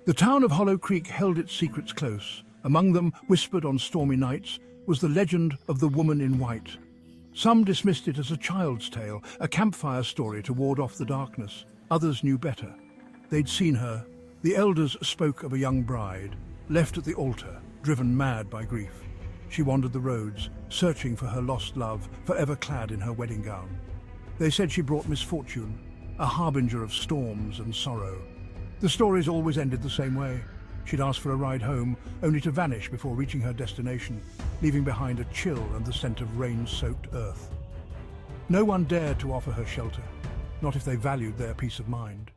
The town of Hollow Creek held its secrets close. Among them, whispered on stormy nights, was the legend of the woman in white. Some dismissed it as a child's tale, a campfire story to ward off the darkness. Others knew better. They'd seen her. The elders spoke of a young bride, left at the altar, driven mad by grief. She wandered the roads, searching for her lost love, forever clad in her wedding gown. They said she brought misfortune, a harbinger of storms and sorrow. The stories always ended the same way. She'd ask for a ride home, only to vanish before reaching her destination, leaving behind a chill and the scent of rain-soaked earth. No one dared to offer her shelter, not if they valued their peace of mind.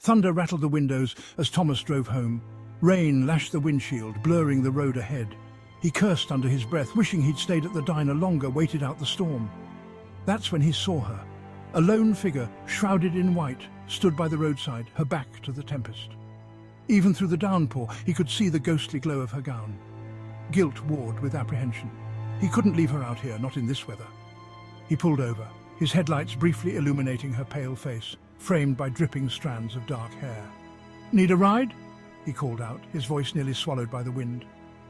Thunder rattled the windows as Thomas drove home. Rain lashed the windshield, blurring the road ahead. He cursed under his breath, wishing he'd stayed at the diner longer, waited out the storm. That's when he saw her. A lone figure, shrouded in white, stood by the roadside, her back to the tempest. Even through the downpour, he could see the ghostly glow of her gown. Guilt warred with apprehension. He couldn't leave her out here, not in this weather. He pulled over, his headlights briefly illuminating her pale face, framed by dripping strands of dark hair. "Need a ride?" he called out, his voice nearly swallowed by the wind.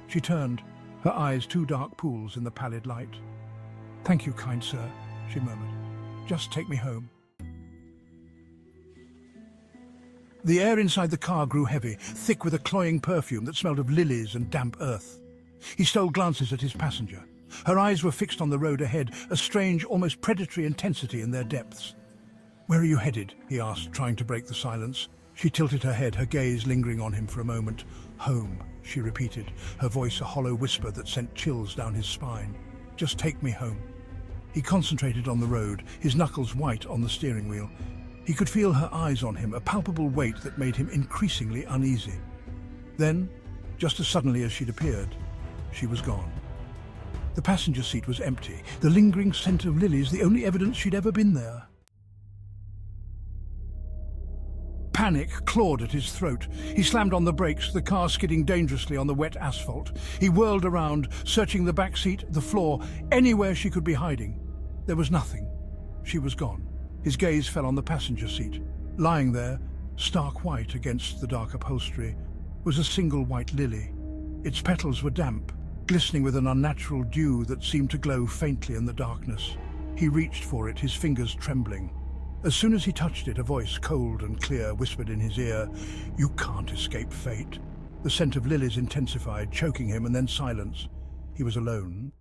She turned, her eyes two dark pools in the pallid light. "Thank you, kind sir," she murmured. "Just take me home." The air inside the car grew heavy, thick with a cloying perfume that smelled of lilies and damp earth. He stole glances at his passenger. Her eyes were fixed on the road ahead, a strange, almost predatory intensity in their depths. "Where are you headed?" he asked, trying to break the silence. She tilted her head, her gaze lingering on him for a moment. "Home," she repeated, her voice a hollow whisper that sent chills down his spine. "Just take me home." He concentrated on the road, his knuckles white on the steering wheel. He could feel her eyes on him, a palpable weight that made him increasingly uneasy. Then, just as suddenly as she'd appeared, she was gone. The passenger seat was empty, the lingering scent of lilies the only evidence she'd ever been there. Panic clawed at his throat. He slammed on the brakes, the car skidding dangerously on the wet asphalt. He whirled around, searching the back seat, the floor, anywhere she could be hiding. There was nothing. She was gone. His gaze fell on the passenger seat. Lying there, stark white against the dark upholstery, was a single white lily. Its petals were damp, glistening with an unnatural dew that seemed to glow faintly in the darkness. He reached for it, his fingers trembling. As soon as he touched it, a voice, cold and clear, whispered in his ear, "You can't escape fate." The scent of lilies intensified, choking him, and then silence. He was alone.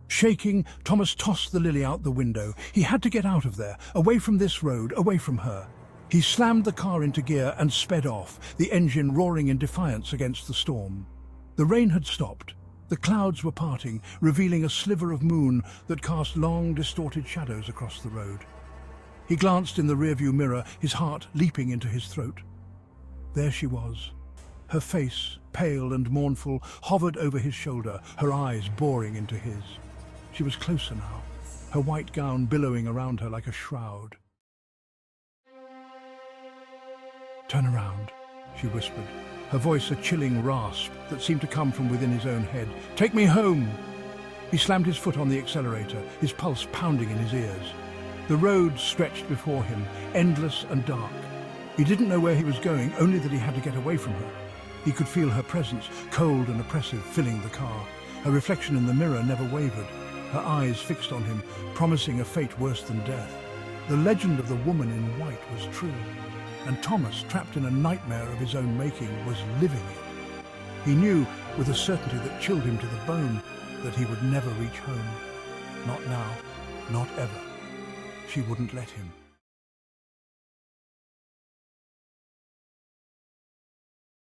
Shaking, Thomas tossed the lily out the window. He had to get out of there, away from this road, away from her. He slammed the car into gear and sped off, the engine roaring in defiance against the storm. The rain had stopped. The clouds were parting, revealing a sliver of moon that cast long, distorted shadows across the road. He glanced in the rearview mirror, his heart leaping into his throat. There she was. Her face, pale and mournful, hovered over his shoulder, her eyes boring into his. She was closer now, her white gown billowing around her like a shroud. "Turn around," she whispered, her voice a chilling rasp that seemed to come from within his own head. "Take me home!" He slammed his foot on the accelerator, his pulse pounding in his ears. The road stretched before him, endless and dark. He didn't know where he was going, only that he had to get away from her. He could feel her presence, cold and oppressive, filling the car. Her reflection in the mirror never wavered, her eyes fixed on him, promising a fate worse than death. The legend of the woman in white was true, and Thomas, trapped in a nightmare of his own making, was living it. He knew, with a certainty that chilled him to the bone, that he would never reach home. Not now, not ever. She wouldn't let him.